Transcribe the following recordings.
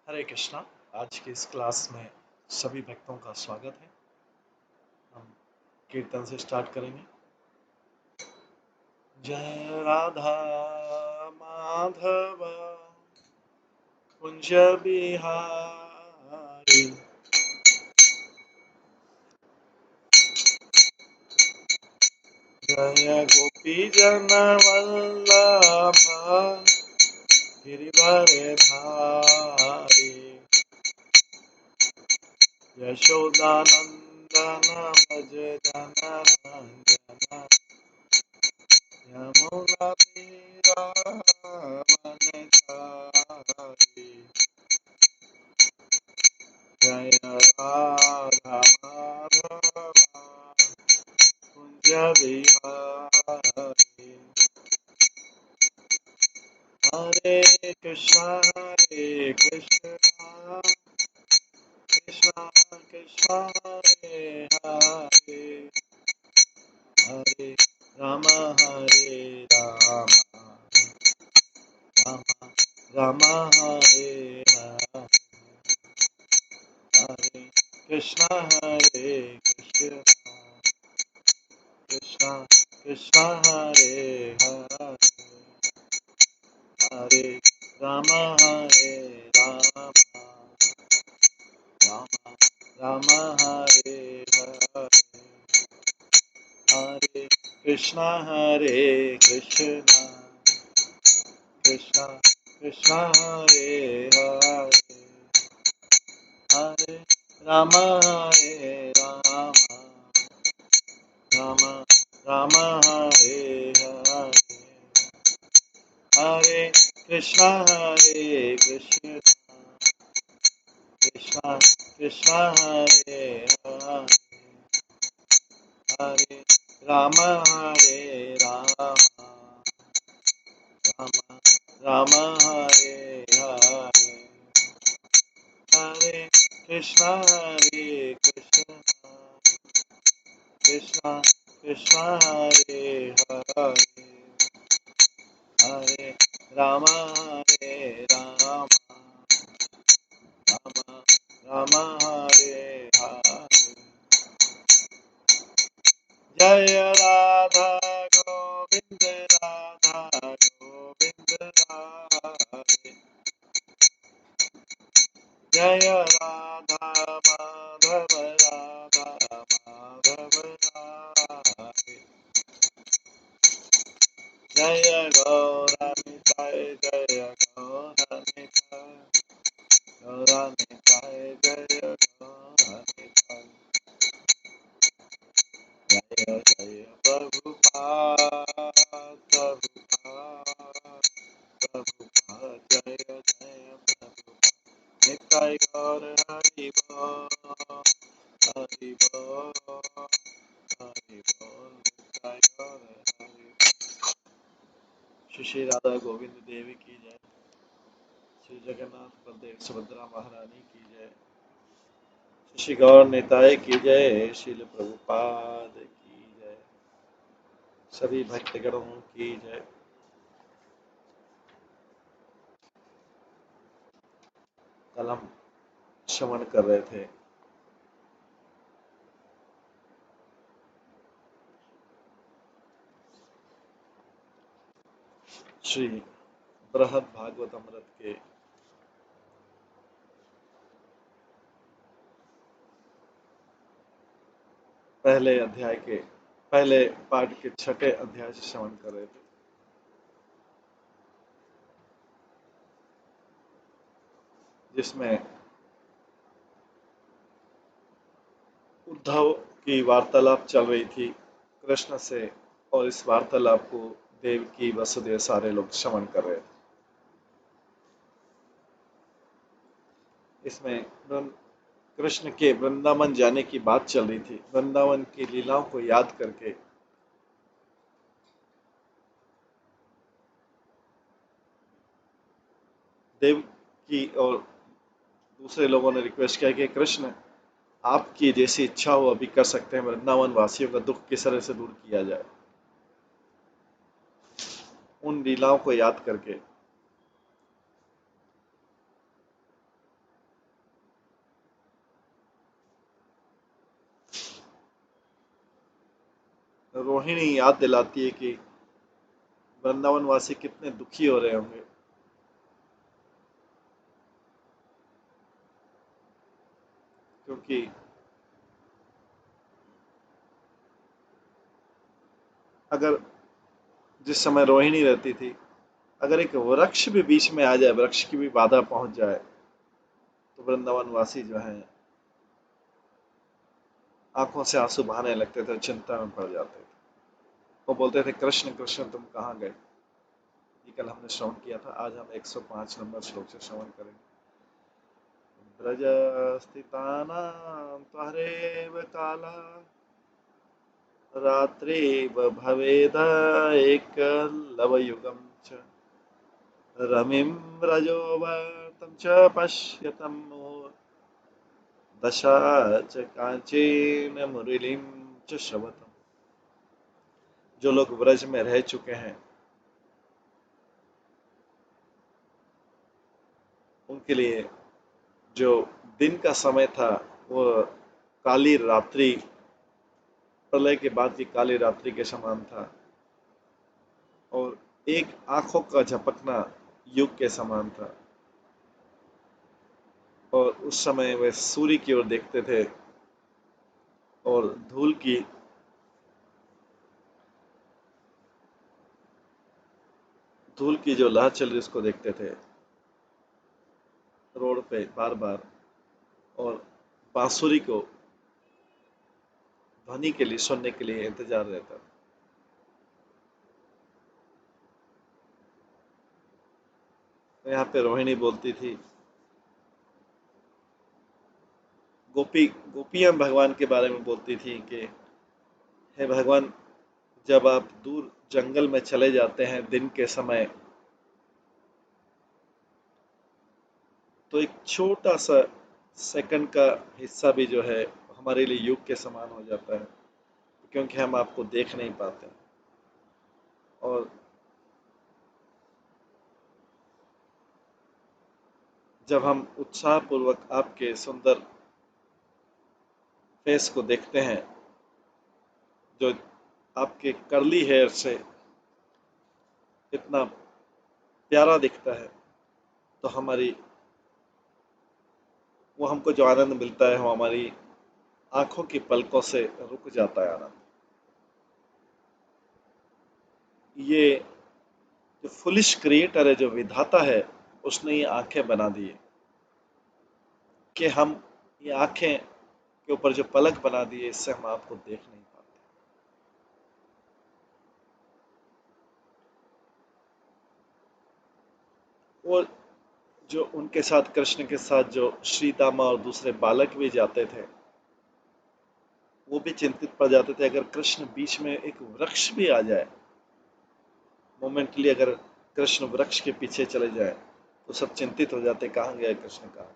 हरे कृष्णा। आज की इस क्लास में सभी भक्तों का स्वागत है। हम कीर्तन से स्टार्ट करेंगे। जय राधा माधव कुंज बिहारी, जय गोपी जन वल्लभ गिरिवर धारी, यशोदानंदन भज जन रंजन, यमुना तीरावनचारी, जय राधा माधव कुंज बिहारी। हरे कृष्णा कृष्णा कृष्णा हरे हरे, हरे राम राम राम हरे हरे, हरे कृष्णा कृष्णा कृष्णा हरे हरे, हरे राम राम राम हरे हरे, हरे कृष्णा कृष्णा कृष्णा कृष्णा हरे हरे, हरे राम राम राम राम हरे हरे, हरे कृष्णा कृष्णा कृष्णा हरे हरे, हरे राम राम राम हरे हरे, हरे कृष्णा कृष्णा कृष्णा हरे हरे, हरे राम राम राम हरे हरे। जय राधा गोविंद राधा गोविंद राधे, जय राधा माधव राधा माधव राधे, जय गौरनिताय जय गौरनिताय गौरनिताय जय गौरनिताय, जय जय प्रभुपाद प्रभुपाद प्रभुपाद, जय जय प्रभुपाद, निताय गौर हरि बोल हरि बोल हरि बोल, निताय गौर हरि। श्री श्री राधा गोविंद देवी की जय, श्री जगन्नाथ बलदेव सुभद्रा महारानी की जय, श्री गौर निताय की जय, श्रील प्रभुपाद की जय, सभी भक्तगणों की जय। कल हम श्रवण कर रहे थे श्री बृहद भागवत अमृत के पहले अध्याय के पहले पाठ के छठे अध्याय से श्रवण कर रहे थे, जिसमें उद्धव की वार्तालाप चल रही थी कृष्ण से, और इस वार्तालाप को देवकी वसुदेव सारे लोग श्रवण कर रहे थे। इसमें कृष्ण के वृंदावन जाने की बात चल रही थी, वृंदावन की लीलाओं को याद करके देव की और दूसरे लोगों ने रिक्वेस्ट किया कि कृष्ण आपकी जैसी इच्छा हो अभी कर सकते हैं, वृंदावन वासियों का दुख किस तरह से दूर किया जाए। उन लीलाओं को याद करके रोहिणी याद दिलाती है कि वृंदावन वासी कितने दुखी हो रहे होंगे, क्योंकि अगर जिस समय रोहिणी रहती थी, अगर एक वृक्ष भी बीच में आ जाए, वृक्ष की भी बाधा पहुंच जाए, तो वृंदावन वासी जो है आंखों से आंसू बहाने लगते थे, चिंता में पड़ जाते थे। वो बोलते थे, कृष्ण कृष्ण तुम कहाँ गए। ये कल हमने श्रवण किया था, आज हम 105 नंबर श्लोक से श्रवण करेंगे। ब्रज स्थितानां त्वरेव काला रात्रिव भवेद एकलवयुगं च रमिं रजोवर्तं च पश्यतं मुहुः दशा च कांचन मुरलीं च श्रवतम्। जो लोग ब्रज में रह चुके हैं, उनके लिए जो दिन का समय था वो काली रात्रि, प्रलय के बाद की काली रात्रि के समान था, और एक आंखों का झपकना युग के समान था। और उस समय वे सूर्य की ओर देखते थे और धूल की जो लहर चल रही उसको देखते थे रोड पे बार बार, और बांसुरी को ध्वनि के लिए सुनने के लिए इंतजार रहता। तो यहाँ पे रोहिणी बोलती थी, गोपियां भगवान के बारे में बोलती थी कि हे भगवान, जब आप दूर जंगल में चले जाते हैं दिन के समय, तो एक छोटा सा सेकंड का हिस्सा भी जो है हमारे लिए युग के समान हो जाता है, क्योंकि हम आपको देख नहीं पाते। और जब हम उत्साहपूर्वक आपके सुंदर फेस को देखते हैं, जो आपके कर्ली हेयर से इतना प्यारा दिखता है, तो हमारी वो हमको जो आनंद मिलता है वो हमारी आंखों की पलकों से रुक जाता है आनंद। ये जो फुलिश क्रिएटर है, जो विधाता है, उसने ये आंखें बना दी है कि हम ये आंखें के ऊपर जो पलक बना दी है, इससे हम आपको देख नहीं पाते। और जो उनके साथ, कृष्ण के साथ जो श्री दामा और दूसरे बालक भी जाते थे, वो भी चिंतित पड़ जाते थे। अगर कृष्ण बीच में एक वृक्ष भी आ जाए, मोमेंटली अगर कृष्ण वृक्ष के पीछे चले जाए, तो सब चिंतित हो जाते, कहाँ गया कृष्ण, कहाँ।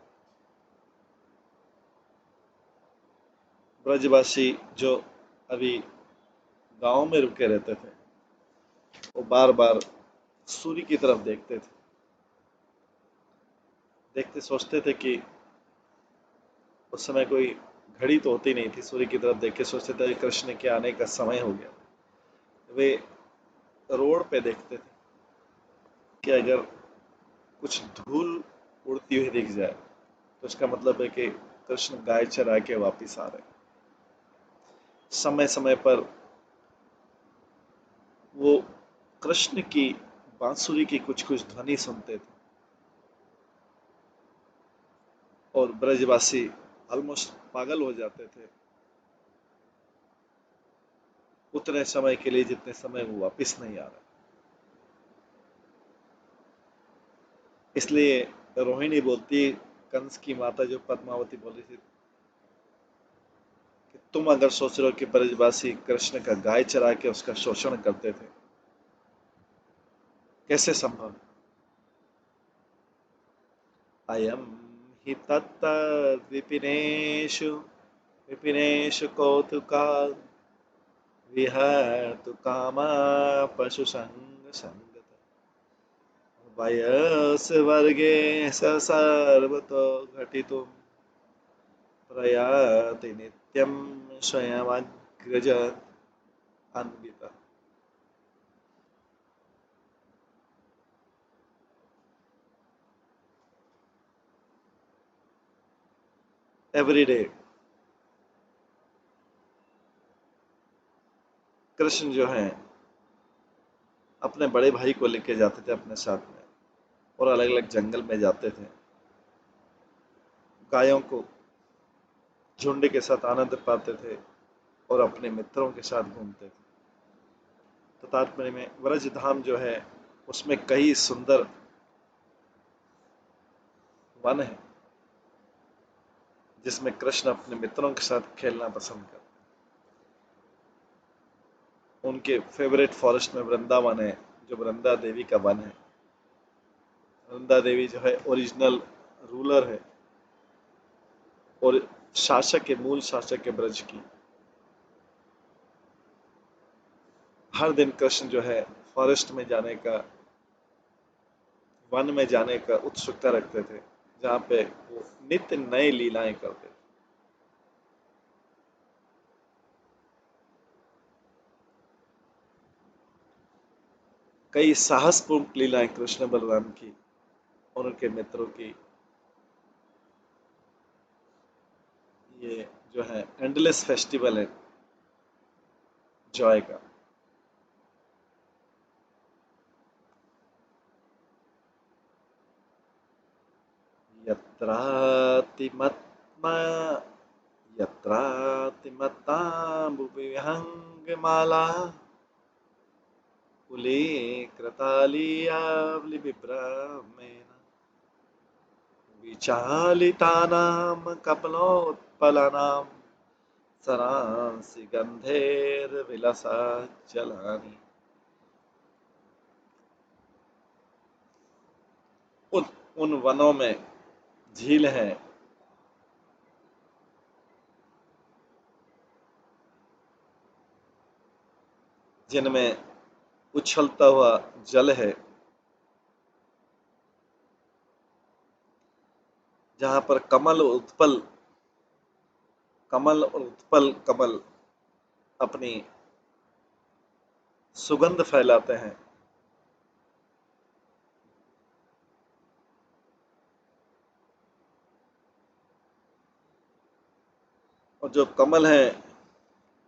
ब्रजवासी जो अभी गांव में रुके रहते थे, वो बार बार सूर्य की तरफ देखते थे, देखते सोचते थे कि उस समय कोई घड़ी तो होती नहीं थी, सूर्य की तरफ देख के सोचते थे कृष्ण के आने का समय हो गया। वे रोड पे देखते थे कि अगर कुछ धूल उड़ती हुई दिख जाए, तो इसका मतलब है कि कृष्ण गाय चरा के वापिस आ रहे। समय समय पर वो कृष्ण की बांसुरी की कुछ कुछ ध्वनि सुनते थे, और ब्रजवासी ऑलमोस्ट पागल हो जाते थे उतने समय के लिए जितने समय वो वापिस नहीं आ रहे। इसलिए रोहिणी बोलती, कंस की माता जो पद्मावती बोली थी, कि तुम अगर सोच रहे हो कि ब्रजवासी कृष्ण का गाय चरा के उसका शोषण करते थे, कैसे संभव। अयम हि तत्त विपिनेषु विपिनेषु कौतुका विहर्तु कामा पशु संग संगत वयस्वर्गे स सर्वतो घटितुं प्रयाति नित्यं स्वयमग्रज। आनंद बीता। एवरी डे कृष्ण जो है अपने बड़े भाई को लेके जाते थे अपने साथ में, और अलग अलग जंगल में जाते थे, गायों को झुंड के साथ आनंद पाते थे और अपने मित्रों के साथ घूमते थे। तो तात्पर्य में व्रज धाम जो है उसमें कई सुंदर वन है जिसमें कृष्ण अपने मित्रों के साथ खेलना पसंद करते। उनके फेवरेट फॉरेस्ट में वृंदावन है, जो वृंदा देवी का वन है। वृंदा देवी जो है ओरिजिनल रूलर है और शासक है, मूल शासक है ब्रज की। हर दिन कृष्ण जो है फॉरेस्ट में जाने का, वन में जाने का उत्सुकता रखते थे, जहाँ पे वो नित्य नए लीलाएं करते थे। कई साहसपूर्ण लीलाएं कृष्ण बलराम की और उनके मित्रों की, ये जो है एंडलेस फेस्टिवल है जॉय का। यत्रातिमत्मा यत्रातिमत्ताम्बुविहङ्गमाला कुलीकृतालीयावलिविभ्रमेण विचालितानां कपलोत्पलानां सरांसि गन्धैर्विलसज्जलानि। उन उन वनों में झील है जिनमें उछलता हुआ जल है, जहां पर कमल और उत्पल कमल अपनी सुगंध फैलाते हैं। और जो कमल है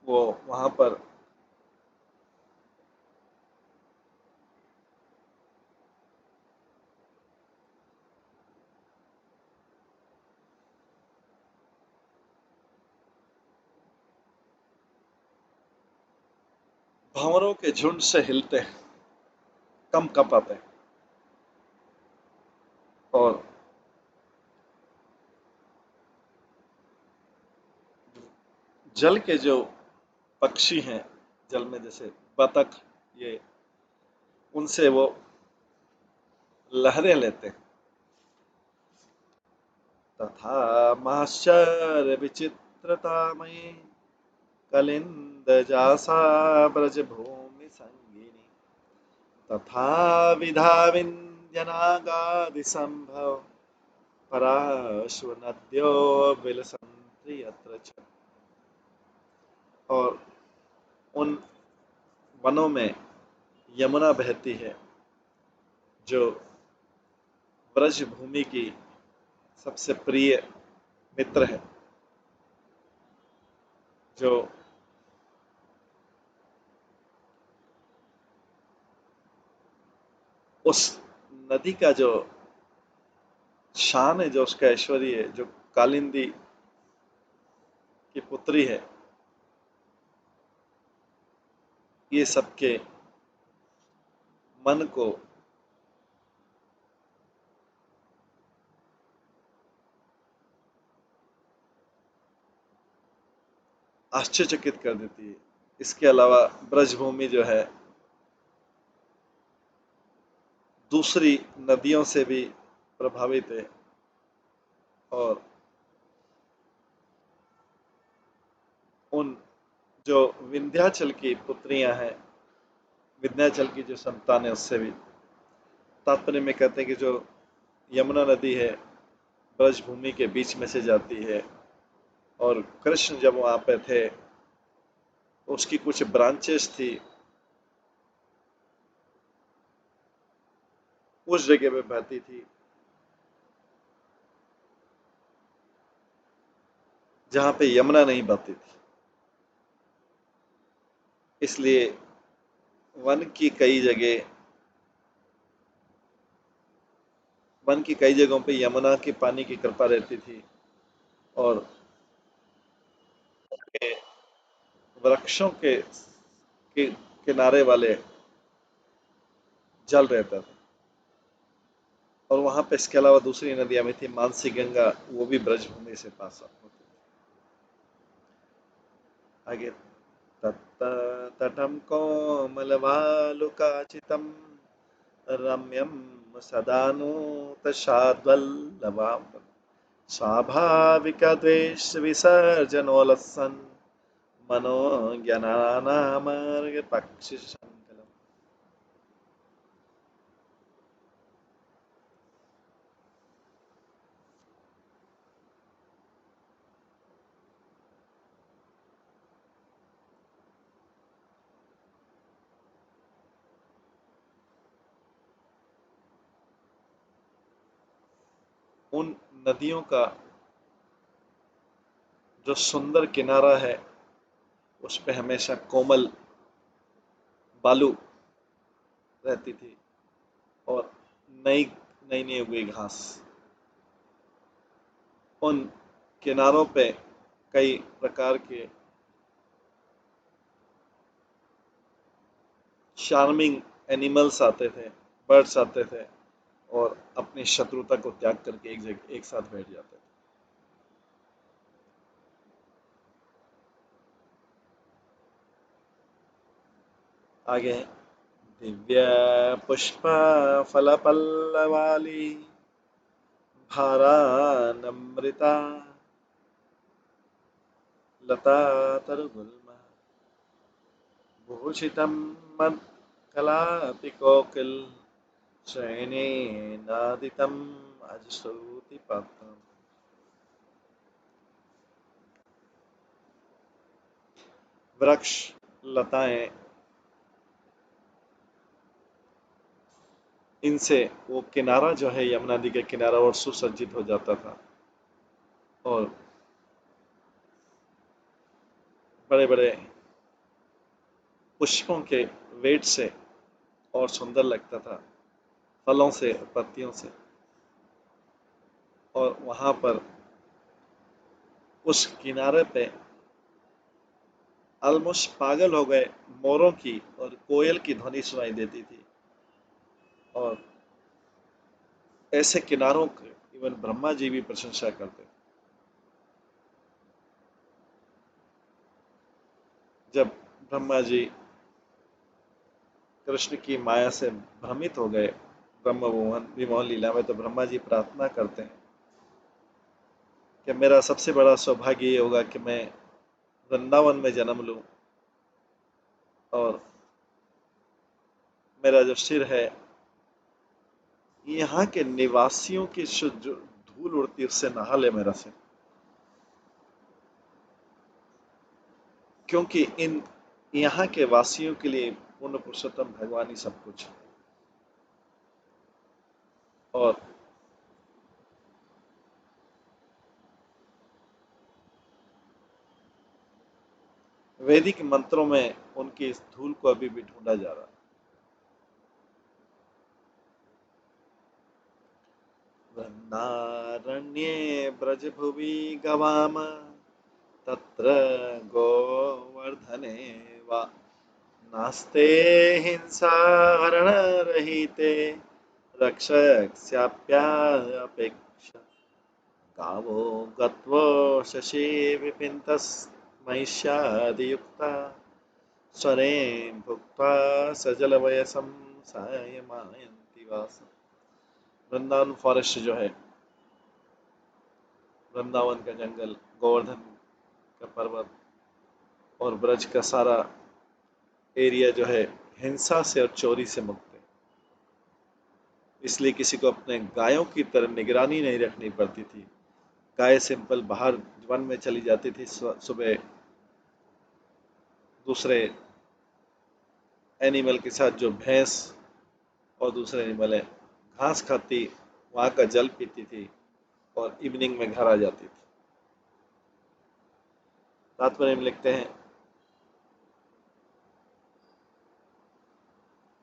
वो वहां पर भंवरों के झुंड से हिलते हैं, कम कपाते हैं। और जल के जो पक्षी हैं, जल में जैसे बतख, ये उनसे वो लहरें लेते हैं। तथा माश्चर्य विचित्रतामयी कलिंद जासा ब्रज भूमि संगिनी तथा विधा विंध्यनागादि संभव पराश्व नद्यो विलसन्ति यत्र च। और उन वनों में यमुना बहती है, जो ब्रज भूमि की सबसे प्रिय मित्र है, जो उस नदी का जो शान है, जो उसका ऐश्वर्य है, जो कालिंदी की पुत्री है, ये सबके मन को आश्चर्यचकित कर देती है। इसके अलावा ब्रजभूमि जो है दूसरी नदियों से भी प्रभावित है, और उन जो विंध्याचल की पुत्रियां हैं, विंध्याचल की जो संतान है, उससे भी तात्पर्य में कहते हैं कि जो यमुना नदी है ब्रजभूमि के बीच में से जाती है, और कृष्ण जब वहां पे थे उसकी कुछ ब्रांचेस थी उस जगह पे बहती थी जहां पे यमुना नहीं बहती थी। इसलिए वन की कई जगहों पे यमुना के पानी की कृपा रहती थी और वृक्षों के किनारे वाले जल रहता था। और वहां पे इसके अलावा दूसरी नदियां भी थी, मानसी गंगा, वो भी ब्रजभूमि से पास होती थी। आगे तत्त तटं कोमलवालुकाचितं रम्यं सदानूतशाद्वल्लभां स्वाभाविकद्वेषविसर्जनोल्लसन् मनोज्ञानानामर्गपक्षिशङ्कलम्। उन नदियों का जो सुंदर किनारा है उस पे हमेशा कोमल बालू रहती थी और नई नई नई उगी घास। उन किनारों पे कई प्रकार के चार्मिंग एनिमल्स आते थे, बर्ड्स आते थे और अपनी शत्रुता को त्याग करके एक जगह एक साथ बैठ जाते थे। आगे है दिव्य पुष्प फल पल्लवाली भारानमृता लता तरुगुल्म भूषितं मत्कलापि कोकिल शयनेनादितम् अजश्रुतिपात्रम्। वृक्ष, लताएं, इनसे वो किनारा जो है यमुना नदी का किनारा और सुसज्जित हो जाता था और बड़े बड़े पुष्पों के वेट से और सुंदर लगता था, फलों से, पत्तियों से। और वहां पर उस किनारे पे ऑलमोस्ट पागल हो गए मोरों की और कोयल की ध्वनि सुनाई देती थी। और ऐसे किनारों की इवन ब्रह्मा जी भी प्रशंसा करते। जब ब्रह्मा जी कृष्ण की माया से भ्रमित हो गए ब्रह्म विमोहन लीला में, तो ब्रह्मा जी प्रार्थना करते हैं कि मेरा सबसे बड़ा सौभाग्य ये होगा कि मैं वृंदावन में जन्म लूं और मेरा जो सिर है यहाँ के निवासियों की जो धूल उड़ती है उससे नहा ले मेरा सिर, क्योंकि इन यहाँ के वासियों के लिए पूर्ण पुरुषोत्तम भगवान ही सब कुछ है। और वैदिक मंत्रों में उनकी इस धूल को अभी भी ढूंढा जा रहा है। वृंदारण्ये ब्रजभुवि गवाम तत्र गोवर्धने वा नास्ते हिंसा हरणरहिते रक्षस्याप्यापेक्षा गावो गत्वो शशि विपिन्तस्मैष्यादियुक्ता स्वरें भुक्त्वा सजलवयसं सायमायन्ति वासम्। वृंदावन फॉरेस्ट जो है, वृंदावन का जंगल, गोवर्धन का पर्वत और ब्रज का सारा एरिया जो है हिंसा से और चोरी से मुक्त है। इसलिए किसी को अपने गायों की तरह निगरानी नहीं रखनी पड़ती थी। गाय सिंपल बाहर वन में चली जाती थी सुबह दूसरे एनिमल के साथ, जो भैंस और दूसरे एनिमल है, घास खाती, वहाँ का जल पीती थी और इवनिंग में घर आ जाती थी। तात्पर्य में लिखते हैं,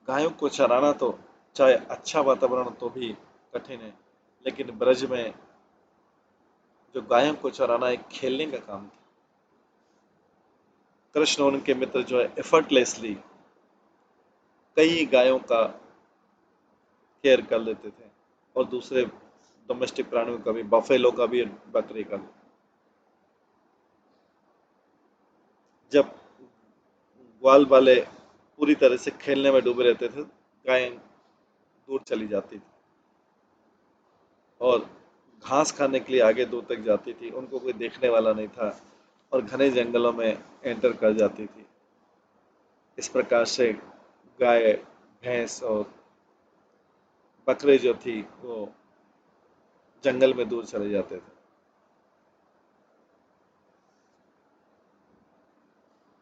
गायों को चराना तो चाहे अच्छा वातावरण तो भी कठिन है, लेकिन ब्रज में जो गायों को चराना एक खेलने का काम था। कृष्ण और उनके मित्र जो है एफर्टलेसली कई गायों का केयर कर लेते थे और दूसरे डोमेस्टिक प्राणियों का भी, बफेलो का भी, बकरी का भी। जब ग्वाल वाले पूरी तरह से खेलने में डूबे रहते थे, गायें दूर चली जाती थी और घास खाने के लिए आगे दूर तक जाती थी, उनको कोई देखने वाला नहीं था और घने जंगलों में एंटर कर जाती थी। इस प्रकार से गाय, भैंस और बकरे जो थी वो जंगल में दूर चले जाते थे।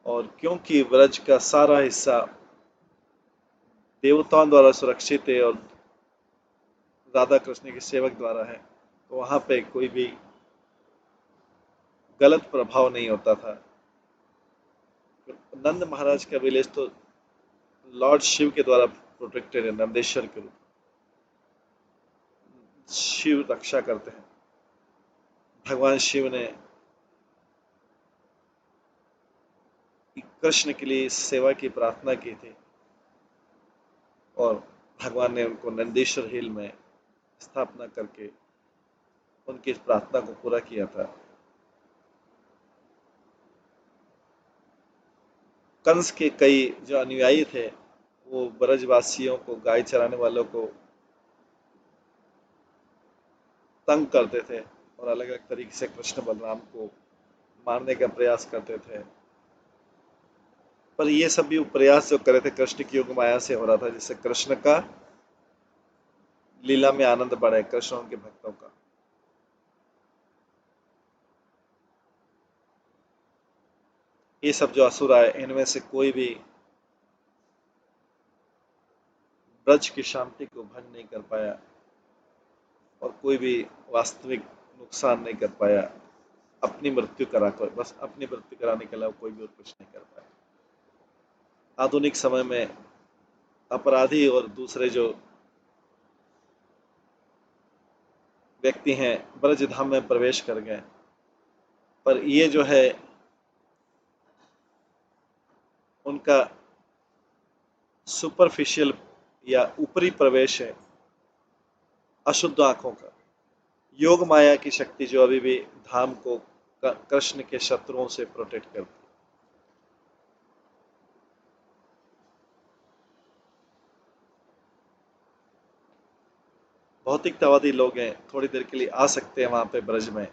और क्योंकि व्रज का सारा हिस्सा देवताओं द्वारा सुरक्षित है और राधा कृष्ण के सेवक द्वारा है, तो वहां पे कोई भी गलत प्रभाव नहीं होता था। नंद महाराज का विलेज तो लॉर्ड शिव के द्वारा प्रोटेक्टेड है, नंदेश्वर के रूप। शिव रक्षा करते हैं। भगवान शिव ने कृष्ण के लिए इस सेवा की प्रार्थना की थी और भगवान ने उनको नंदीश्वर हिल में स्थापना करके उनकी इस प्रार्थना को पूरा किया था। कंस के कई जो अनुयायी थे वो ब्रजवासियों को, गाय चराने वालों को तंग करते थे और अलग अलग तरीके से कृष्ण बलराम को मारने का प्रयास करते थे। पर ये सभी प्रयास जो करे थे कृष्ण की योग माया से हो रहा था, जिससे कृष्ण का लीला में आनंद बढ़े, कृष्ण उनके भक्तों का। ये सब जो असुर आए, इनमें से कोई भी ब्रज की शांति को भंग नहीं कर पाया और कोई भी वास्तविक नुकसान नहीं कर पाया। अपनी मृत्यु कराकर, बस अपनी मृत्यु कराने के अलावा कोई भी और कुछ नहीं कर पाया। आधुनिक समय में अपराधी और दूसरे जो व्यक्ति हैं ब्रज धाम में प्रवेश कर गए, पर ये जो है उनका सुपरफिशियल या ऊपरी प्रवेश है, अशुद्ध आंखों का। योग माया की शक्ति जो अभी भी धाम को कृष्ण के शत्रुओं से प्रोटेक्ट करती है। भौतिकतावादी लोग हैं, थोड़ी देर के लिए आ सकते हैं वहां पे ब्रज में,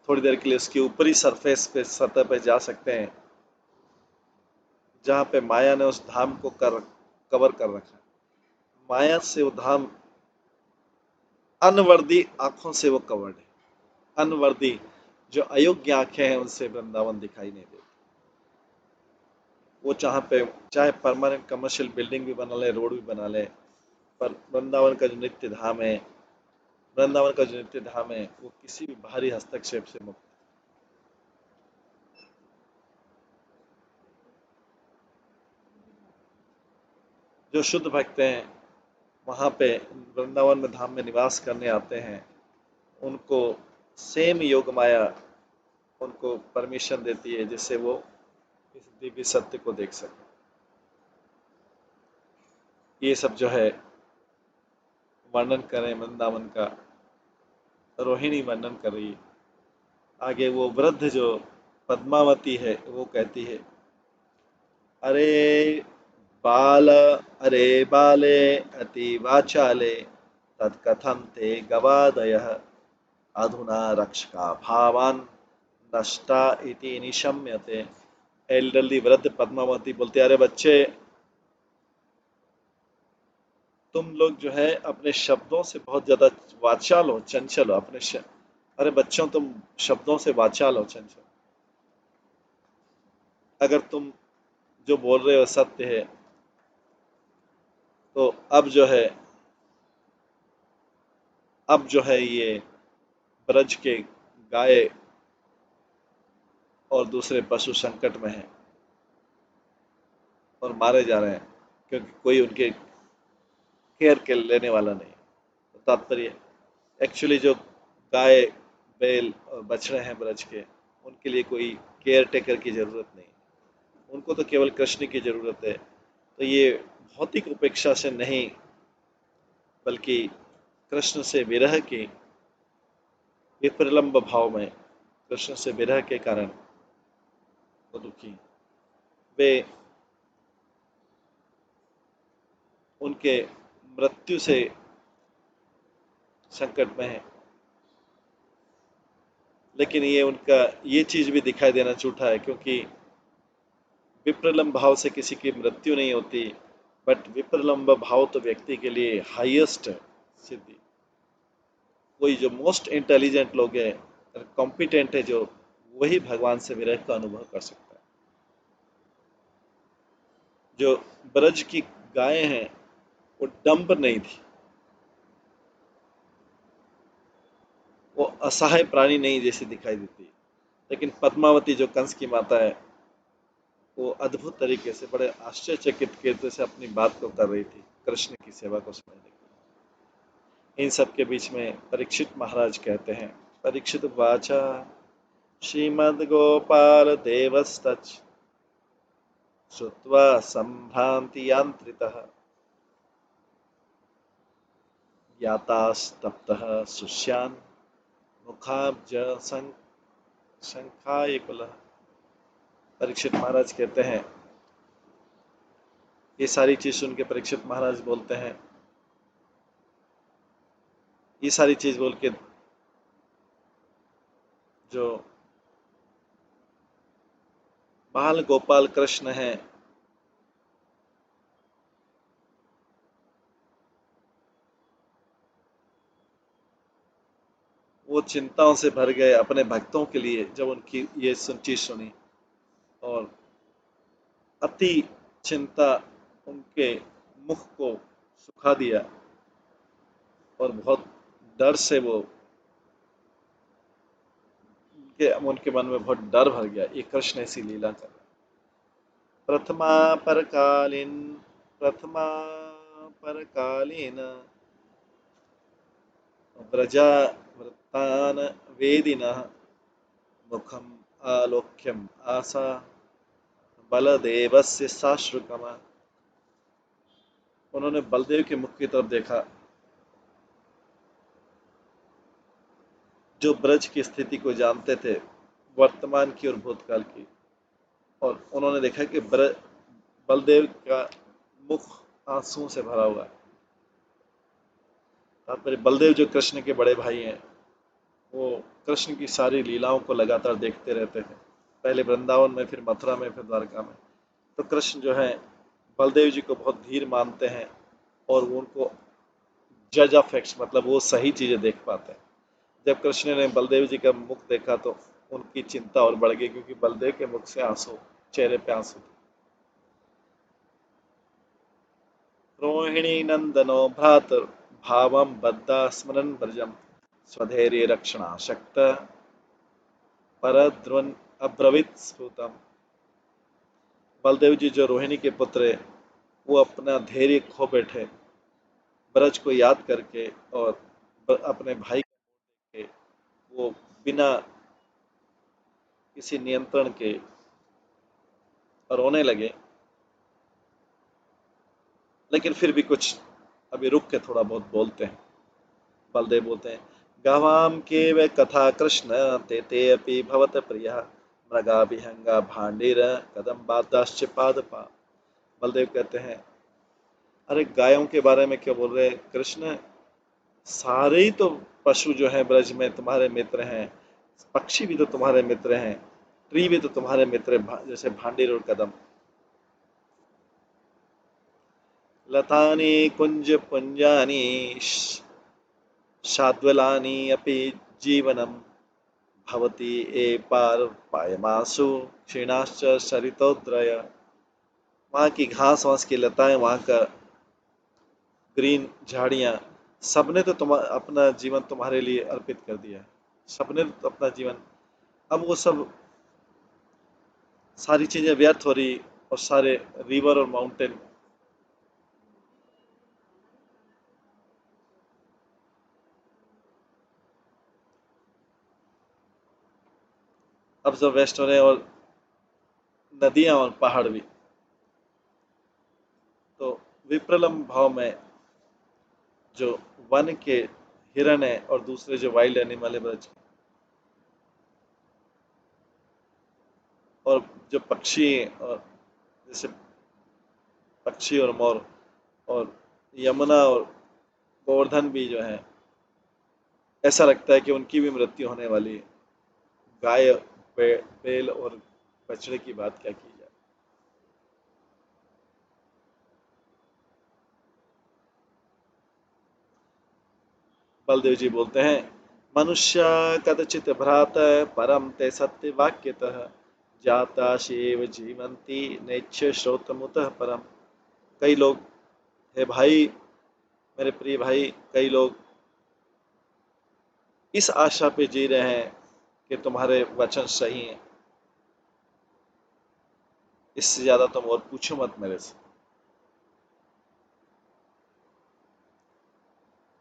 थोड़ी देर के लिए उसकी ऊपरी सरफेस पे, सतह पे जा सकते हैं, जहां पे माया ने उस धाम को कवर कर रखा है। माया से वो धाम अनवर्दी आंखों से वो कवर्ड है। अनवर्दी, जो अयोग्य आंखें हैं, उनसे वृंदावन दिखाई नहीं देती। वो जहाँ पे चाहे परमानेंट कमर्शियल बिल्डिंग भी बना ले, रोड भी बना ले, पर वृंदावन का जो नित्य धाम है, वृंदावन का जो नित्य धाम है, वो किसी भी बाहरी हस्तक्षेप से मुक्त। जो शुद्ध भक्त हैं वहाँ पे वृंदावन में धाम में निवास करने आते हैं, उनको सेम योग माया उनको परमिशन देती है जिससे वो इस दिव्य सत्य को देख सके। ये सब जो है वर्णन करें वृंदावन का, रोहिणी वर्णन कर रही है। आगे वो वृद्ध जो पद्मावती है वो कहती है, अरे बाल, अरे बाले अति वाचाले तत्कथम ते गवादयः अधुना रक्षका भावान नष्टा इति निशम्यते। एल्डरली वृद्ध पद्मावती बोलते, अरे बच्चे, तुम लोग जो है अपने शब्दों से बहुत ज्यादा वाचाल हो, चंचल हो। अरे बच्चों, तुम शब्दों से वाचाल हो, चंचल। अगर तुम जो बोल रहे हो सत्य है, तो अब जो है ये ब्रज के गाय और दूसरे पशु संकट में हैं और मारे जा रहे हैं, क्योंकि कोई उनके केयर के लेने वाला नहीं। तो तात्पर्य, एक्चुअली जो गाय, बैल और बछड़े हैं ब्रज के, उनके लिए कोई केयर टेकर की जरूरत नहीं, उनको तो केवल कृष्ण की जरूरत है। तो ये भौतिक उपेक्षा से नहीं, बल्कि कृष्ण से विरह के विप्रलंब भाव में, कृष्ण से विरह के कारण वो दुखी, वे उनके मृत्यु से संकट में है। लेकिन ये उनका ये चीज भी दिखाई देना झूठा है, क्योंकि विप्रलंब भाव से किसी की मृत्यु नहीं होती, बट विप्रलंब भाव तो व्यक्ति के लिए हाईएस्ट सिद्धि। कोई जो मोस्ट इंटेलिजेंट लोग हैं, कॉम्पिटेंट है जो, वही भगवान से विरह का अनुभव कर सकता है। जो ब्रज की गायें हैं, वो डंब नहीं थी, वो असहाय प्राणी नहीं जैसी दिखाई देती। लेकिन पद्मावती जो कंस की माता है, वो अद्भुत तरीके से, बड़े आश्चर्यचकित कीर्ति से अपनी बात को कर रही थी, कृष्ण की सेवा को समझने के लिए। इन सब के बीच में परीक्षित महाराज कहते हैं, परीक्षित वाचा श्रीमद्गोपाल देवस्तच श्रुत्वा संभ्रांति यांत्रितः ज्ञातास्तप्तः शुष्यान् मुखाब्ज शंखाय कुलः। परीक्षित महाराज कहते हैं, ये सारी चीज सुन के परीक्षित महाराज बोलते हैं, ये सारी चीज बोल के जो बाल गोपाल कृष्ण हैं, वो चिंताओं से भर गए अपने भक्तों के लिए जब उनकी ये चीज सुनी, और अति चिंता उनके मुख को सुखा दिया, और बहुत डर से वो उनके मन में बहुत डर भर गया। ये कृष्ण ऐसी लीला कर रहे हैं। प्रथमा परकालीन प्रथमा परकालीन व्रजावृत्तान् वेदिनः मुखम आलोक्यम आसा बलदेवस्य साश्रुकम। उन्होंने बलदेव के मुख की तरफ देखा, जो ब्रज की स्थिति को जानते थे, वर्तमान की और भूतकाल की, और उन्होंने देखा कि बलदेव का मुख आंसुओं से भरा हुआ है। तात्पर्य, बलदेव जो कृष्ण के बड़े भाई हैं, वो कृष्ण की सारी लीलाओं को लगातार देखते रहते थे, पहले वृंदावन में, फिर मथुरा में, फिर द्वारका में। तो कृष्ण जो है बलदेव जी को बहुत धीर मानते हैं, और वो उनको जज ऑफ फैक्ट्स, मतलब वो सही चीजें देख पाते हैं। जब कृष्ण ने बलदेव जी का मुख देखा, तो उनकी चिंता और बढ़ गई, क्योंकि बलदेव के मुख से आंसू, चेहरे पे आंसू थे। रोहिणी नंदनो भ्रातर भावम बद्धा स्मरन ब्रजम स्वधैर्य रक्षणाशक्त परद्रुन अब्रवीत स्फुतम। बलदेव जी जो रोहिणी के पुत्र है, वो अपना धैर्य खो बैठे ब्रज को याद करके, और अपने भाई के, वो बिना किसी नियंत्रण के रोने लगे। लेकिन फिर भी कुछ अभी रुक के थोड़ा बहुत बोलते हैं। बलदेव बोलते हैं, गवाम के वे कथा कृष्ण ते ते अपि भवत प्रिय मृगा विहंगा भांडीर कदम बादाश्च पादपा। बलदेव कहते हैं, अरे गायों के बारे में क्यों बोल रहे हैं कृष्ण, सारे ही तो पशु जो हैं ब्रज में तुम्हारे मित्र हैं, पक्षी भी तो तुम्हारे मित्र हैं, ट्री भी तो तुम्हारे मित्र हैं, जैसे भांडीर और कदम। लतानि कुंज पुंजानि शाद्वलानि अपि जीवनम भवती ए पार पायमासु क्षीणाश्च सरितोद्रय। वहाँ की घास वास की लताएं, वहाँ का ग्रीन झाड़ियाँ, सबने तो अपना जीवन तुम्हारे लिए अर्पित कर दिया है। सबने तो अपना जीवन, अब वो सब सारी चीजें व्यर्थ हो रही, और सारे रिवर और माउंटेन, अब सब वेस्ट हो रहे हैं, और नदियां और पहाड़ भी। तो विप्रलम्ब भाव में जो वन के हिरण है और दूसरे जो वाइल्ड एनिमल है ब्रज, और जो पक्षी हैं, और जैसे पक्षी और मोर, और यमुना और गोवर्धन भी जो है, ऐसा लगता है कि उनकी भी मृत्यु होने वाली है। गाय, बैल और बछड़े की बात क्या की जाए। बलदेव जी बोलते हैं, मनुष्य कदचित भ्रात परम ते सत्य वाक्यतः जाता शिव जीवंती नैच्छ श्रोतमुतः परम। कई लोग, हे भाई, मेरे प्रिय भाई, कई लोग इस आशा पे जी रहे हैं कि तुम्हारे वचन सही हैं, इससे ज्यादा तुम और पूछो मत मेरे से।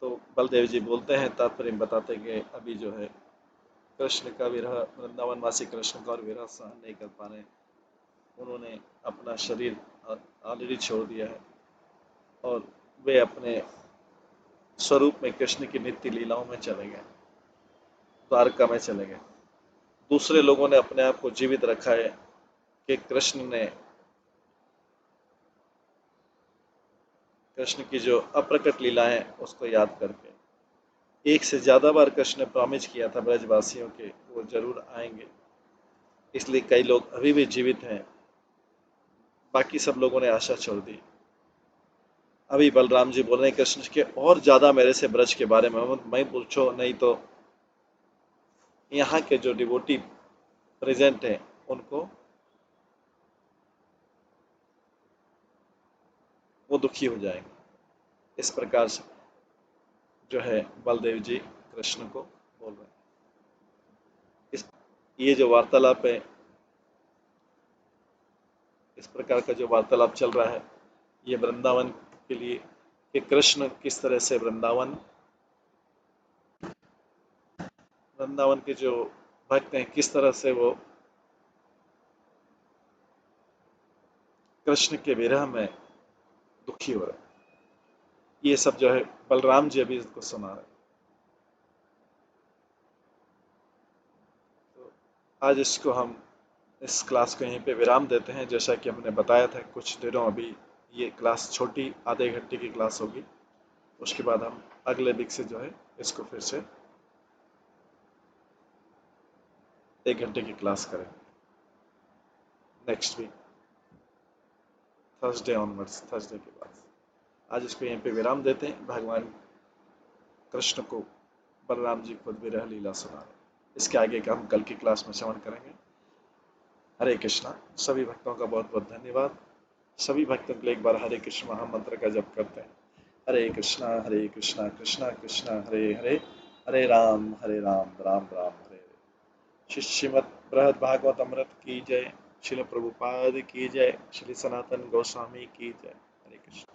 तो बलदेव जी बोलते हैं, तात्पर्य बताते हैं कि अभी जो है कृष्ण का विरह, वृंदावनवासी कृष्ण का और विरह सहन नहीं कर पा रहे। उन्होंने अपना शरीर ऑलरेडी छोड़ दिया है, और वे अपने स्वरूप में कृष्ण की नित्य लीलाओं में चले गए, द्वारका में चले गए। दूसरे लोगों ने अपने आप को जीवित रखा है कि कृष्ण ने, कृष्ण की जो अप्रकट लीला है उसको याद करके। एक से ज्यादा बार कृष्ण ने प्रॉमिस किया था ब्रजवासियों के वो जरूर आएंगे, इसलिए कई लोग अभी भी जीवित हैं, बाकी सब लोगों ने आशा छोड़ दी। अभी बलराम जी बोल रहे हैं कृष्ण के, और ज्यादा मेरे से ब्रज के बारे में मैं पूछो, नहीं तो यहाँ के जो डिवोटी प्रेजेंट हैं उनको वो दुखी हो जाएंगे। इस प्रकार से जो है बलदेव जी कृष्ण को बोल रहे हैं। इस ये जो वार्तालाप है, इस प्रकार का जो वार्तालाप चल रहा है, ये वृंदावन के लिए, कि कृष्ण किस तरह से वृंदावन के जो भक्त हैं किस तरह से वो कृष्ण के विरह में दुखी हो रहे हैं, ये सब जो है बलराम जी अभी इसको सुना रहे हैं। तो आज इसको हम, इस क्लास को यहीं पे विराम देते हैं। जैसा कि हमने बताया था, कुछ दिनों अभी ये क्लास छोटी आधे घंटे की क्लास होगी, उसके बाद हम अगले वीक से जो है इसको फिर से 1 घंटे की क्लास करेंगे, next week Thursday onwards, Thursday के बाद। आज इसको यहीं पे विराम देते हैं। भगवान कृष्ण को बलराम जी खुद विरह लीला सुना रहे हैं। इसके आगे का हम कल की क्लास में श्रवण करेंगे। हरे कृष्णा। सभी भक्तों का बहुत बहुत धन्यवाद। सभी भक्तों के लिए एक बार हरे कृष्ण महामंत्र का जप करते हैं। हरे कृष्णा कृष्णा कृष्णा हरे हरे, हरे राम राम राम हरे हरे। श्रीमद् बृहद भागवत अमृत की जय। श्रील प्रभुपाद की जय। श्री सनातन गोस्वामी की जय। हरे कृष्ण।